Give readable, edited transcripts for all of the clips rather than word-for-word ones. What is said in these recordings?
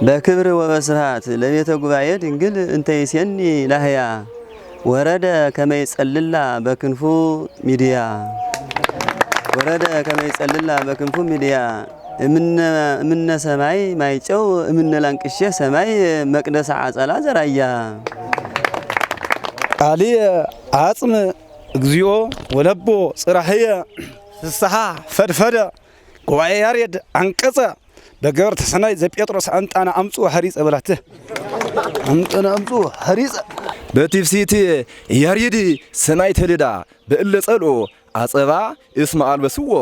بكبر وبسرعات لبيت قباية دنقل انت يسيني لهيا ورد كما يسأللا بكنفو ميديا ورد كما يسأللا بكنفو ميديا من سماي ما يجو من لانكشة سماي مقدس عسلا زرايا علي عاصم اغزيو ولبو صراحيه الصحا فدفده قواي ياريد انقصه بغور تسناي زي بيتروس انطانا امصو حريص بلاته انطانا امصو حريص بتفسيتي ياريد سناي تلدا بإلصلو አጸባ እስማኤል በስዎ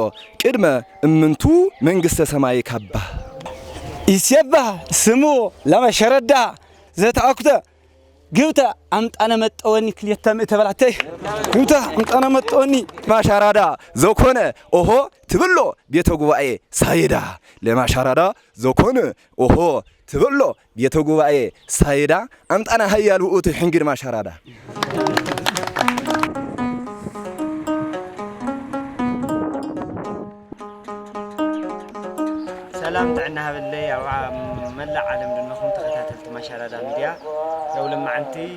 ቅድመ እምንቱ መንግስተ ሰማይ ካባ ይሰባ ስሙ ለመሸረዳ ዘታአኩተ ግብታ አምጣነ መጣወኒ ክልተም ተበላተይ ግብታ አምጣነ መጣወኒ ማሻራዳ ዘኮነ ኦሆ ትብሎ ቤተ ጉባኤ ሳይዳ ለማሻራዳ ዘኮነ ኦሆ ትብሎ ቤተ ጉባኤ ሳይዳ አምጣነ ሀያሉ ኡት ሕንግድ ማሻራዳ سلام تعنا هبلي أو ملا عالم لأنكم تختاتلت مشاهدة ميديا لو لما أنتي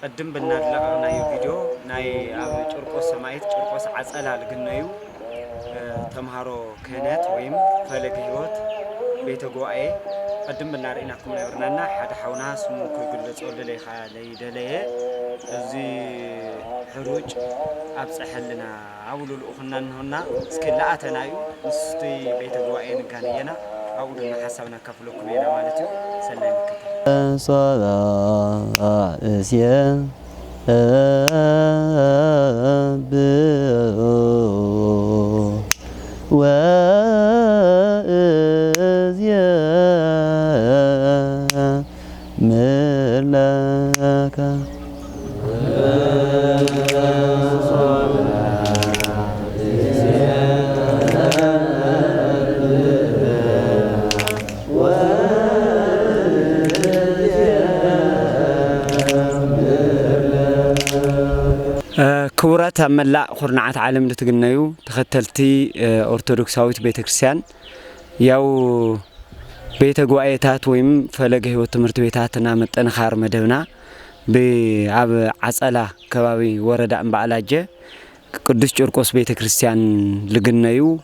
قدم بنا نايو فيديو ناي ترقص سمايت ترقص عسألة لقنايو تمهارو كانت ويم فلك هيوت بيت جوعي قدم بنا رأيناكم لورنانا حدا حونا سمو كل تقول لي خالي دليه زي حروج أبصح لنا أولو الأخنا هنا سكلا أتنايو نستي بيت جوعي نكانينا أولو حسبنا كفلو كبيرة مالتو سلام كتير صلاة سيا ملاكا كورات ملا خرنعات عالم لتجنيو تختلتي أرثوذكساويت بيت كريستيان ياو بيت جوائتات ويم فلقه وتمرت بيتاتنا متنخار مدهنا بأب عسألة كبابي ورد عن بعلاجة قدس جرقوس بيت كريستيان لجنيو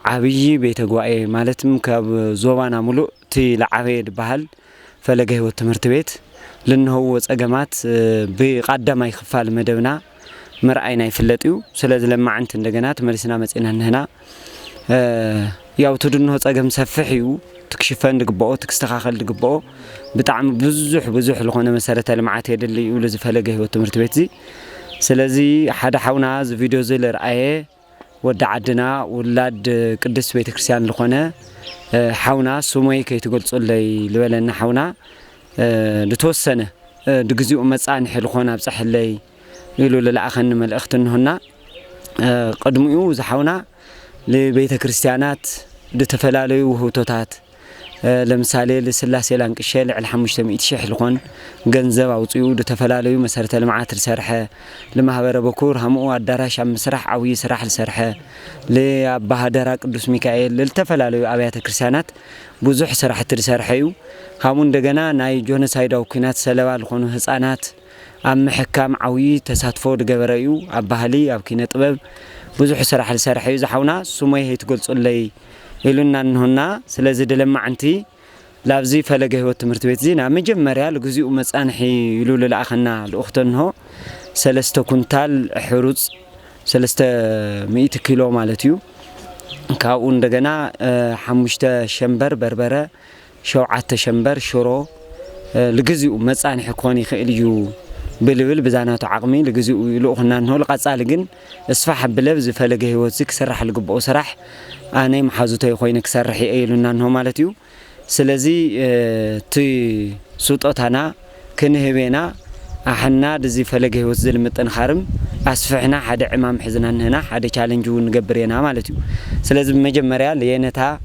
عبيجي بيت جوائي مالتم كاب زوانا ملو تي لعبيد بحال فلقه وتمرت بيت لأنه هو أجمعات بقدم أي خفال مدونا مرأينا يفلتيو سلذ لما عنت الدجنات مرسنا مسئنا هنا ياو تدنه أجمع سفحيو تكشفن دقبقو تكستخاخل دقبقو بتعم بزح لخونا مسارة المعات يد اللي يقول زي فلقه وتمرت بيتي سلذي حدا حونا زي فيديو زي لرأيه ودعدنا ولاد قدس بيت كريستيان لخونا حونا سموي كي تقول تصلي لولنا حونا لتوسنه دغزيو مصان حلخونا بصح لي يلو للاخن ملأخت هنا قدميو زحونا لبيت كريستيانات دتفلالي وهوتات لمثالي لسلاسي لانقشل على 500 شح لخون ገንዘብ አውጽዩ دتفلالي مسارة المعات لسرحه لمحبر بكور همو አዳራሽ مسرح عوي سرح لسرحه لبهدرا قدوس ميكائيل للتفلالي ابيات كريستيانات بزح سرحت لسرحيو همون دغنا ناي جونسايداو كينات سلبا لخونو ህፃናት ام حكام عوي تساتفو دغبريو ابهالي اب كينه طبب بزح سرح لسرحيو زحونا سمي هي تقلصلي يلونا انهنا سلازي دلما عنتي لابزي فلقه هو تمرت بيت زينا مجمريا لغزيو مصانحي يلو للاخنا الاختنه 3 كونتال حروز 300 كيلو مالتيو كاو እንደገና 5 شمبر بربره 7 شمبر شرو لغزيو مصانحي كوني خيليو بلبل بزانات عقمي لغزيو يلوخنا انه لقصال ግን اسفح بلبز فلقه هو زك سرح لقبو سرح انا محازوتي خوينك سرح يلونا انه مالتيو سلازي تي سوطتنا كنهبينا احنا دزي فلقه هو زل متنخرم اسفحنا حدا امام حزنا هنا حدا تشالنج ونغبرينا مالتيو سلازي مجمريا لينتا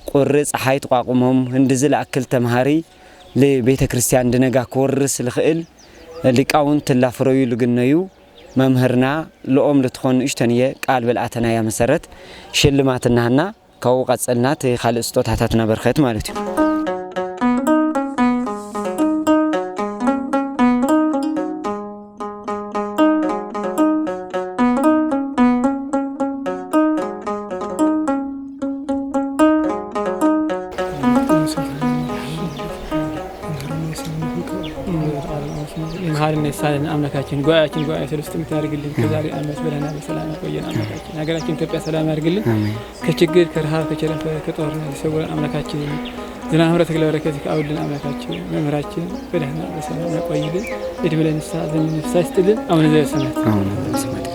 قرص حي تقاقمهم هندزل اكل تمهاري لبيت كريستيان دنغا كورس لخيل لقاونت لافروي لغنيو ممهرنا لኦም لتخون اشتنيه قال بلاتنا يا مسرت شلماتنا هنا ካው ቀጽልናት ካልእ ስጦታታትና በርከት ማለት እዩ هارن السالن أملاكين قاعدين سلستم تارجلين كذاري أمس بلنا بسلام قوينا أملاكين أجركين تبي سلام أرجلين كشجر كرها كشرف كطور يسوون أملاكين زنا همرتك لو ركزك أولين أملاكين ممراتين بلنا بسلام قوينا يدبلن السال من الساستدل أو نزل سمات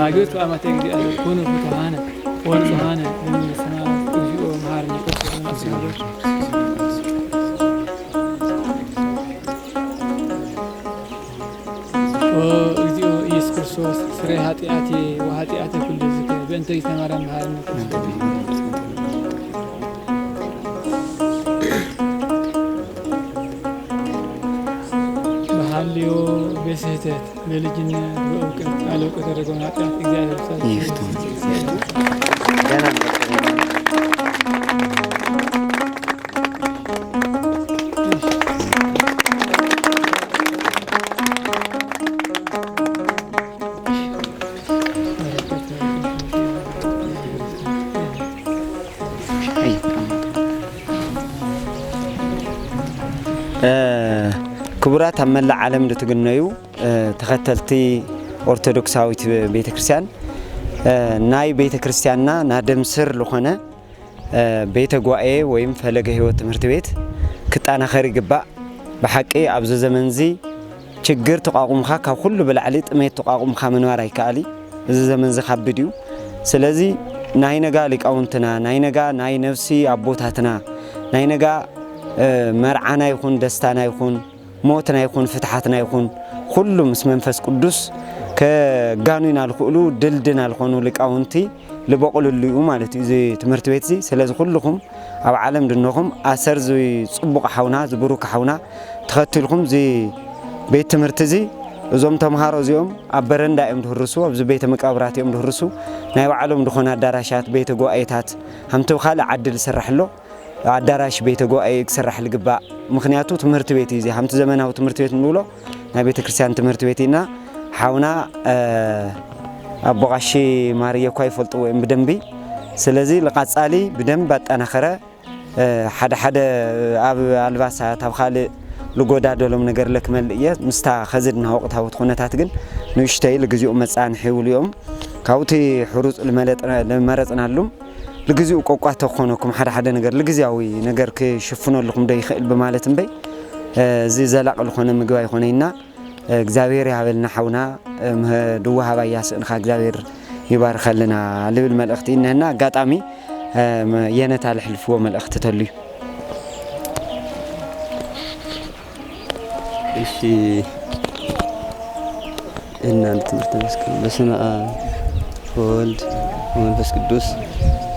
أجلس وأمتى يجي كونوا فتحانا ورزقانا من السماء وجوه مهارنا كسرنا أسمعوا وجوه يسكرسوس سري هاتياتي وهاتياتي كل ذكر بأنت يتمارا مهارنا بحاليو بسهتات للجنة وأوكت على وقت الرجونات إجازة كبرات أملا عالم لتجنيو تختلتي أرثوذكساويت بيت كريستيان ناي بيت كريستياننا نادم سر لخنا بيت جواء ويم فلقه هو تمرت بيت كنت أنا خارج بقى بحكي أبز زمن زي شجر تقاوم خا كل بالعليت ما تقاوم خا من وراي كالي زمن زي خبديو سلازي ناي نجالك أونتنا ناي نجا ناي نفسي أبوتاتنا ناي نجا مرعنا يكون دستنا يكون موتنا يكون فتحاتنا يكون كله اسم منفس قدوس كجانونا الخلو دلدنا الخونو لك أونتي لبقول اللي مالتي زي تمرت بيتي سلاز كلكم أو عالم دنهم أثر زي صبق حونا زبروك حونا تختلكم زي بيت تمرتزي زوم تمهارو زيوم أبرن دائم تهرسو أبز بيت مقابرات يوم تهرسو نايو عالم دخونا داراشات بيت قوائتات هم تبخال عدل سرح له عداراش بيت قوائي يكسرح لقباء مخنياتو تمرت بيتي زي هم تزمنها وتمرت بيت نقوله نا بيت كريستيان تمرت بيتنا حاونا أبغاشي ماريا كوي فلتو بدنبي سلازي لقاصالي بدنب أنا خرا حدا أب الباسات تبخالي لقودا دولم نجر لك ملئية مستا خزدنا وقتها وتخونتها تجن نشتاي لجزء مسان حول يوم كاوتي حروز المرض لهم لجزء قوقات تخونكم حدا نجر لجزءوي نجر كشوفنا لكم ده يخيل بمالتهم بي زي زلاق الخونة مجواي خونينا እግዚአብሔር ያበልና ሐውና ድዋሃ ባያስ እንኻ እግዚአብሔር ይባርክ ለና ልብል መልእክቲ እንና አጋጣሚ የነታ ለሕልፍዎ መልእክት ተልዩ እሺ እናንተ ትምህርት መስከም በስመ አብ ወወልድ ወመንፈስ ቅዱስ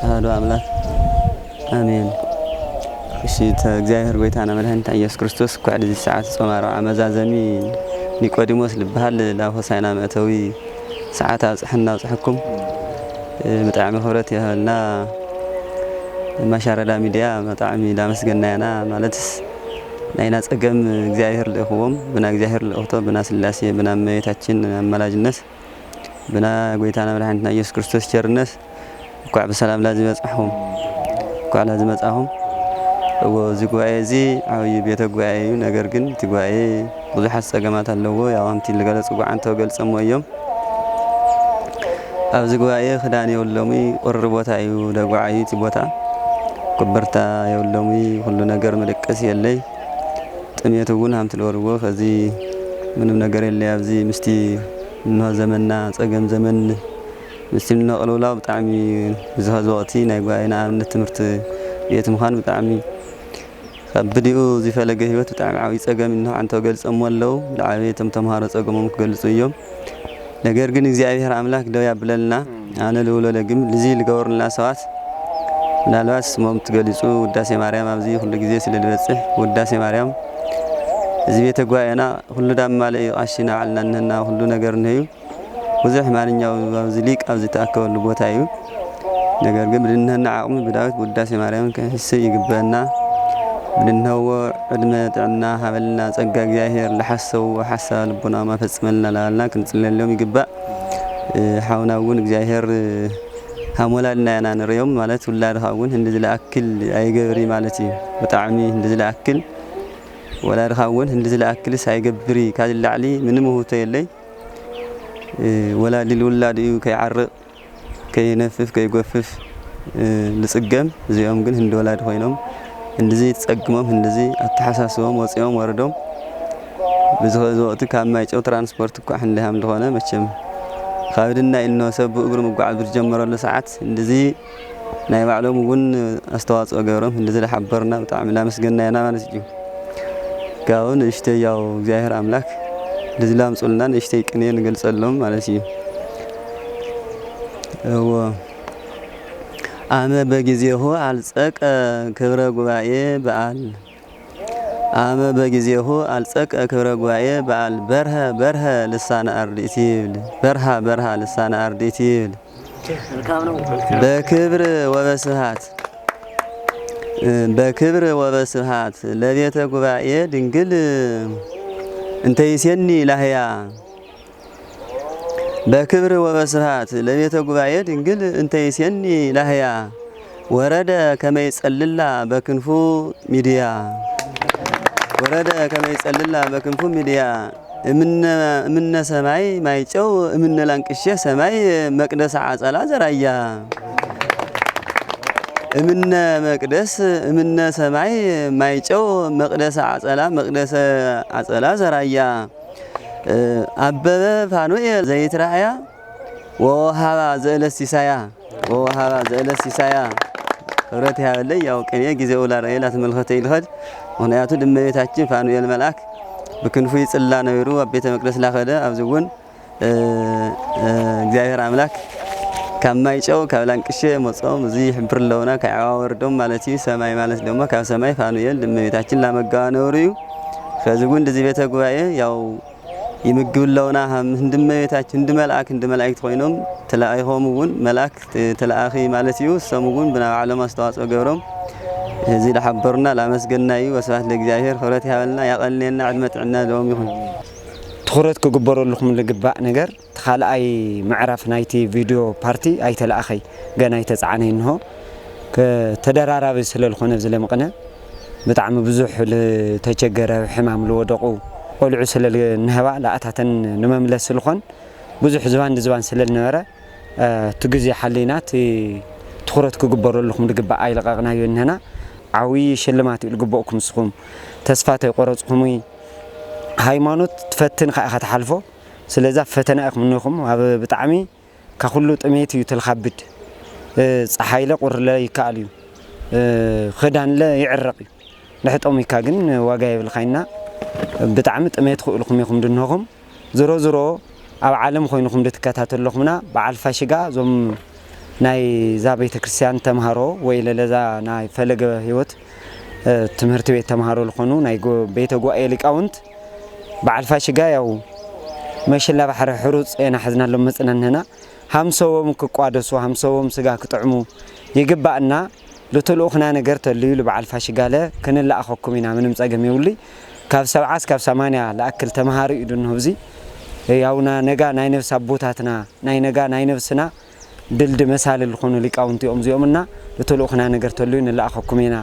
አሐዱ አምላክ አሜን። እሺ እግዚአብሔር ጎይታና መድኃኒታ ኢየሱስ ክርስቶስ ኳዕድ ሰዓት ጾማራ አመዛዘሚ ኒቆዲሞስ ልበሃል ላሆሳይና መእተዊ ሰዓት አጽሕና ጽሕኩም መጣዕሚ ኸብረት ይህልና ማሻረዳ ሚዲያ መጣዕሚ ላመስገናያና ማለትስ ናይና ጸገም እግዚአብሔር ለእኽዎም ብና እግዚአብሔር ለእኽቶ ብና ስላሴ ብና እመቤታችን አማላጅነት ብና ጎይታና መድኃኒትና ኢየሱስ ክርስቶስ ቸርነት ኳዕ በሰላም ላዚ መጻሕዎም ኳዕ ላዚ መጻሕዎም وزي قواعي أو يبيته قواعي نجارجن تقواعي وضحت سجمات اللوجو يا وامتي اللي جالس قواعي أنت وجالس أمويهم أو زي قواعي خداني ولومي قربوتا أيو ده قواعي تبوتا كبرتا يولومي كل نجار مركزي اللي تمية تقول هم تلورجو فزي من النجار اللي أبزي مستي إنه زمننا سجم زمن مسلمنا قلولا بتعمي زهز وقتي نايقاينا من التمرت يتمخان بتعمي بديو زي فلقه هيوت بتعمي عاوي صقم انه عن توقلص امولو لعابي تمهار صقمهم كغلصو يوم ነገር ግን እግዚአብሔር አምላክ ደው ያብለልና አነ ለውሎ ለግም ለዚህ ልገወርና ሰዋት ምናልባት ስሞም ትገልጹ ውዳሴ ማርያም አብዚ ሁሉ ጊዜ ስለልበጽህ ውዳሴ ማርያም እዚህ ቤተ ጓያና ሁሉ ዳማለ አሽና አልናንና ሁሉ ነገር ነው ወዘህ ማንኛው አብዚ ሊቅ አብዚ ተአከወሉ ቦታዩ ነገር ግን ብድነና አቅም ብዳዊት ውዳሴ ማርያም ከህስ ይግበና ብድነው ዕድመትና ሀበልና ጸጋ እግዚአብሔር ለሐሰው ወሐሰብ ልቦና ማፈጽመልና ላልና ክንጽለለም ይግባ ሐውናውን እግዚአብሔር ሀሞላልና ያናነረዮም ማለት ወላድኻውን እንደዚህ ለአክል አይገብሪ ማለት በጣዕሚ እንደዚህ ለአክል ወላድኻውን እንደዚህ ለአክል ሳይገብሪ ካዝላዕሊ ምንም ሆተ የለይ ወላዲ ለወላዲ ከይዓርቅ ከይነፍፍ ከይጎፍፍ ልጽገም እዚኦም ግን እንደ ወላድ ሆይኖም እንደዚህ ተጸግሞም እንደዚህ አተሐሳስቦም ወጽዮም ወርዶም ብዙ ወቅት ካማይጨው ትራንስፖርት እኮ እንደሃም ለሆነ መቼም ካብድና ኢልኖ ሰብ እግሩ መጓዓዝ ብትጀምረሉ ሰዓት እንደዚህ ናይ ባዕሎም እውን አስተዋጽኦ ገበሮም እንደዚህ ለሐበርና በጣም ላመስገና ያና ማለት እዩ ጋውን እሽተ ያው እግዚአብሔር አምላክ እንደዚህ ላምጹልና እሽተ ቅኔ እንገልጸሎም ማለት እዩ አመ በጊዜሁ አልጸቀ ክብረ ጉባኤ በዓል አመ በጊዜሁ አልጸቀ ክብረ ጉባኤ በዓል በርሀ ልሳነ አርድእት ይብል በርሀ ልሳነ አርድእት ይብል በክብር ወበስብሐት ለቤተ ጉባኤ ድንግል እንተይሴኒ ላህያ በክብር ወበስብሐት ለቤተ ጉባኤ ድንግል እንተይሴኒ ላህያ ወረደ ከመይጸልላ በክንፉ ሚዲያ ወረደ ከመይጸልላ በክንፉ ሚዲያ እምነ ሰማይ ማይጨው እምነ ላንቅሼ ሰማይ መቅደስ አጸላ ዘራያ እምነ መቅደስ እምነ ሰማይ ማይጨው መቅደስ አጸላ ዘራያ አበበ ፋኑኤል ዘይትራያ ወሃባ ዘእለሲሳያ ህብረት ያለይ ያው ቅኔ ጊዜው ላራይላ ተመልከተ ይልኸድ ምክንያቱ ድመቤታችን ፋኑኤል መልአክ በክንፉ ይጽላ ነብሩ አቤተ መቅደስ ላኸደ አብዝውን እግዚአብሔር አምላክ ከማይጨው ከብላንቅሼ መጾም እዚ ሕብር ለውና ከዓወርዶም ማለት ሰማይ ማለት ደግሞ ካብ ሰማይ ፋኑኤል ድመቤታችን ላመጋዋ ነብሩ ከዝጉን እንደዚህ ቤተ ጉባኤ ያው ይምግብለውና እንድመቤታችን እንድመላእክት ኮይኖም ተላአይሆሙውን መላእክ ተላአኺ ማለት እዩ ሰሙውን ብናዓለም አስተዋጽኦ ገብሮም እዚ ለሐበርና ላመስገናዩ ወስብሐት ለእግዚአብሔር ህብረት ያበልና ያቀልኔና ዕድመጥዕና ደም ይሁን ትኩረት ክግበረሉኩም ልግባእ ነገር ተኻልአይ ምዕራፍ ናይቲ ቪድዮ ፓርቲ አይተላአኸይ ገና ይተጻዕነ እንሆ ከተደራራቢ ስለልኾነ ዝለምቀነ በጣም ብዙሕ ተቸገረ ሕማም ለወደቁ ቆልዑ ስለል ንህባ ለአታተን ንመምለስ ስለኾን ብዙሕ ዝባን ስለልነበረ ትግዜ ሓሊናት ትኩረት ክግበረሉኩም ልግባእ አይለቃቅናዮ እንህና ዓዊ ሽልማት ይልግበኡኩም ስኹም ተስፋ ተይቆረጽኩም ሃይማኖት ትፈትን ካኢኻ ተሓልፎ ስለዛ ፈተና ኢኹም ንኹም ኣብ ብጣዕሚ ካኩሉ ጥሜት እዩ ትልኻብድ ፀሓይለ ቁርለ ይከኣል እዩ ክዳንለ ይዕረቕ እዩ ንሕጦም ኢካ ግን ዋጋ የብልኻይና ብጣዕሚ ጥሜት ክእልኩም ኢኹም ድንኹም ዝሮ ኣብ ዓለም ኮይንኩም ድትከታተለኹምና በዓል ፋሽጋ ዞም ናይ ዛ ቤተ ክርስቲያን ተምሃሮ ወይ ለዛ ናይ ፈለገ ህይወት ትምህርት ቤት ተምሃሮ ልኾኑ ናይ ቤተ ጉባኤ ሊቃውንት በዓል ፋሽጋ ያው መሽላ ባሕሪ ሕሩፅ የና ሓዝናሎም መፅናንህና ሃምሰዎም ክቋደሱ ሃምሰዎም ስጋ ክጥዕሙ ይግባእና ልትልኡኽና ነገር ተልዩ ልበዓል ፋሽጋለ ክንለኣኸኩም ኢና ምንም ፀገም የብሉ ካብ 70 እስካብ 80 ለኣክል ተምሃሪ እዩ ድንህብዚ ያውና ነጋ ናይ ነፍስ ኣቦታትና ናይ ነጋ ናይ ነፍስና ድልድ መሳል ልኾኑ ሊቃውንቲ እዮም እዚኦምና ልትልኡኽና ነገር ተልዩ ንለኣኸኩም ኢና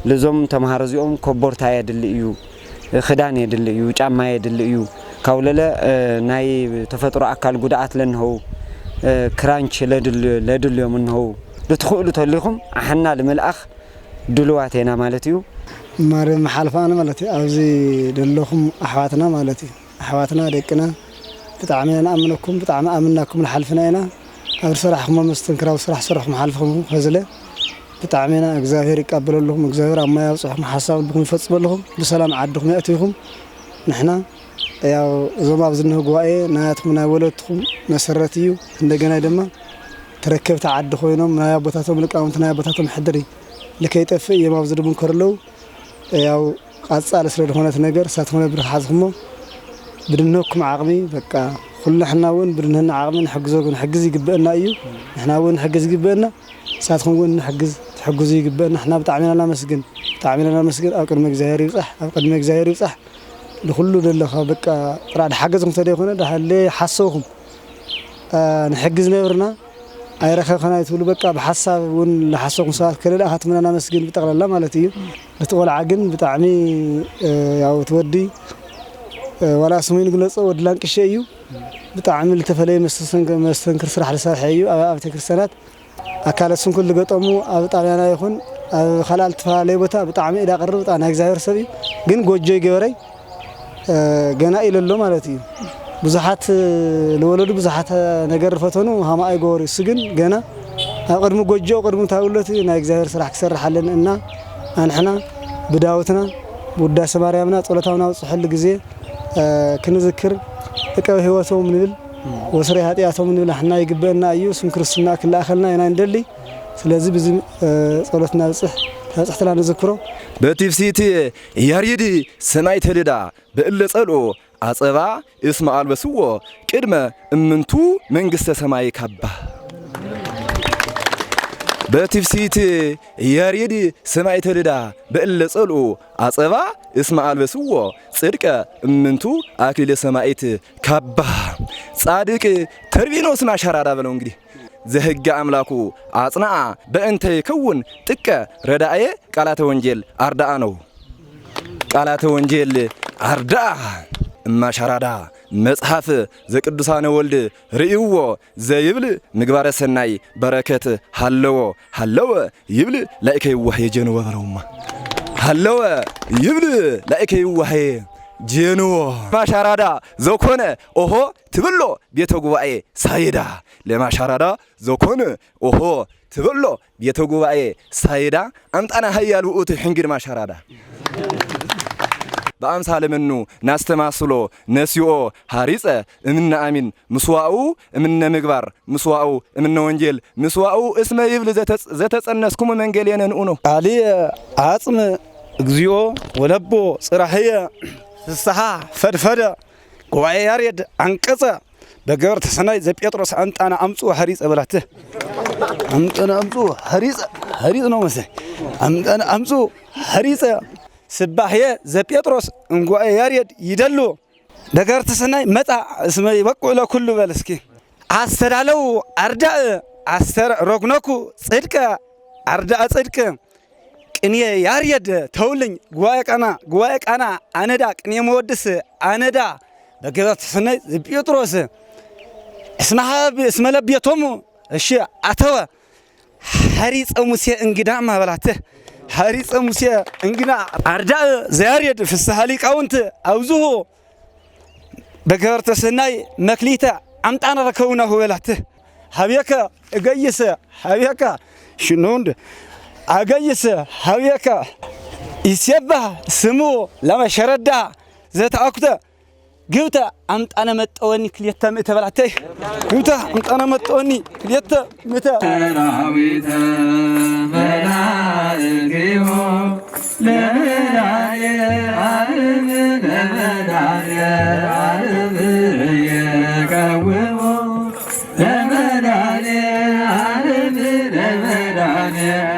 ለዞም ተምሃሮ እዚኦም ኮቦርታ የድሊ እዩ ክዳን የድሊ እዩ ጫማ የድሊ እዩ ካውለለ ናይ ተፈጥሮ ኣካል ጉድኣት ለንኸው ክራንች ለድልዮም እንኸው ልትኽእሉ ተሊኹም ኣሕና ልምልኣኽ ድልዋት ኢና ማለት እዩ ማርያም ሓልፋና ማለት እዩ ኣብዚ ደለኹም ኣሕዋትና ማለት እዩ ኣሕዋትና ደቅና ብጣዕሚ ንኣምነኩም ብጣዕሚ ኣምናኩም ንሓልፍና ኢና أو سرحكم مستنكر أو سرح سرحكم حالفكم هزله بتعمينا እግዚአብሔር ይቀበለልهم እግዚአብሔር አማ ያውጽሕኩም ሐሳብ ልኩም ይፈጽመልኩም በሰላም ዓድኩም ያእትይኩም ንሕና ያው ዞማ ብዝነህ ጉባኤ ናያትኩም ናይ ወለድኩም መሰረት እዩ እንደገና ድማ ተረከብታ ዓድ ኮይኖም ናይ አቦታቶም ልቃውንት ናይ አቦታቶም ሕድሪ ለከይጠፍእ የማብዝ ድቡን ከርለው ያው ቃጻለ ስለሆነት ነገር ሳትሆነ ብርህ ሓዝኩሞ بدنكم عقمي بقى كل احنا وين بدنا عقمي نحجزكم نحجز يجبنا ايو احنا وين نحجز يجبنا ساعتكم وين نحجز تحجز يجبنا احنا بتعملنا مسجن تعملنا مسجن او قدمك زاهري صح او قدمك زاهري صح لكله دلخ بقى راد حجزكم تدي هنا ده اللي حسوكم نحجز نبرنا اي رخخنا يتولوا بقى بحساب وين لحسوكم ساعات كله هاتمنا مسجن بتقلل مالتي بتقول عقن بتعمي يا تودي ولا سمين قلص ودلانك شيء بتعمل تفلي مستنكر سرح لساحيو ابي تكرسنات اكالسن كل قطمو ابطابيانا يكون خلال تفالي بتا بتعمي اذا قرب انا እግዚአብሔር ሰቢ ግን ጎጆ ይገበረይ ገና ይለሎ ማለት እዩ ብዙሓት ለወለዱ ብዙሓት ነገር ፈተኑ ሃማ አይጎር ይስግን ገና አቀድሙ ጎጆ አቀድሙ ታውለት ናይ እግዚአብሔር ስራሕ ክሰርሐለን እና አንሕና ብዳውትና ውዳሴ ማርያምና ጸሎታውና ወጽሕል ጊዜ كنذكر እቀው ህይወቶም ንብል ወስሪ ኃጢያቶም ንብል احنا ይግበና እዩ ስም ክርስትና ክላኸልና ኢና እንደሊ ስለዚህ ብዙ ጸሎትና ተጽሕተና ንዝክሮ በቲፍሲቲ ያርይዲ ሰማይ ተልዳ በእለ ጸሎ አጸባ እስማ አልበስዎ ቅድመ እምንቱ መንግስተ ሰማይ ካባ በቲፍሲቲ ያርይዲ ሰማይ ተልዳ በእለ ጸሎ አጸባ እስማ አልበስዎ ጽድቀ እምንቱ አክሊለ ሰማይት ካባ ጻድቅ ተርቢኖስ ማሻራዳ ብለው እንግዲህ ዘህግ አምላኩ አጽናአ በእንተ ይከውን ጥቀ ረዳኤ ቃላተ ወንጌል አርዳአ ነው ቃላተ ወንጌል አርዳአ ማሻራዳ መጽሐፍ ዘቅዱሳነ ወልድ ርእይዎ ዘይብል ምግባረ ሰናይ በረከት ሃለወ ይብል ላይከይዋህ የጀነወ በለውማ ሃለወ ይብል ላይከይዋህ ጀነወ ማሻራዳ ዘኮነ ኦሆ ትብሎ ቤተ ጉባኤ ሳይዳ ለማሻራዳ ዘኮነ ኦሆ ትብሎ ቤተ ጉባኤ ሳይዳ አምጣና ሀያል ውኡት ሕንግድ ማሻራዳ በአምሳለ መኑ ናስተማስሎ ነሲኦ ሐሪጸ እምነ አሚን ምስዋኡ እምነ ምግባር ምስዋኡ እምነ ወንጌል ምስዋኡ እስመ ይብል ዘተጸነስኩም መንገሌነን ነው አሊ አጽም እግዚኦ ወለቦ ጽራህየ ፍስሐ ፈድፈደ ጉባኤ ያሬድ አንቀጸ በገበር ተሰናይ ዘጴጥሮስ አንጣና አምጹ ሐሪጸ በላተ አምጣና አምጹ ሐሪጽ ነው መሰለኝ አምጣና አምጹ ሐሪጸ ስባህየ ዘጴጥሮስ እንጓኤ ያሬድ ይደሉ ነገር ተሰናይ መጣ እስመ ይበቁ ለኩሉ በለስኪ አስተዳለው አርዳእ አስተር ሮግነኩ ጽድቀ አርዳእ ጽድቀ ቅኔ ያሬድ ተውልኝ ጉባኤ ቃና አነዳ ቅኔ መወድስ አነዳ በገበር ተሰናይ ዘጴጥሮስ እስመ ለቤቶሙ እሺ አተወ ሐሪጸ ሙሴ እንግዳ ማበላተ ሐሪጸ ሙሴ እንግዳ አርዳእ ዘያሬድ ፍስሐ ሊቃውንት አውዙሁ በገበር ተሰናይ መክሊተ አምጣና ረከውና ሁበላተ ሀቤከ እገይሰ ሀቤከ ሽኑንድ አገይሰ ሀቤከ ይስየባህ ስሙ ለመሸረዳ ዘተአኩተ ግብተ አምጣነ መጠወኒ ክልተ ምእተ በላተይ ግብተ አምጣነ መጠወኒ ክልተ ምእተ ሰራዊተ መላእክቲሁ ለመዳየ ዓለም ለመዳየ ዓለም የቀውሙ ለመዳየ ዓለም ለመዳየ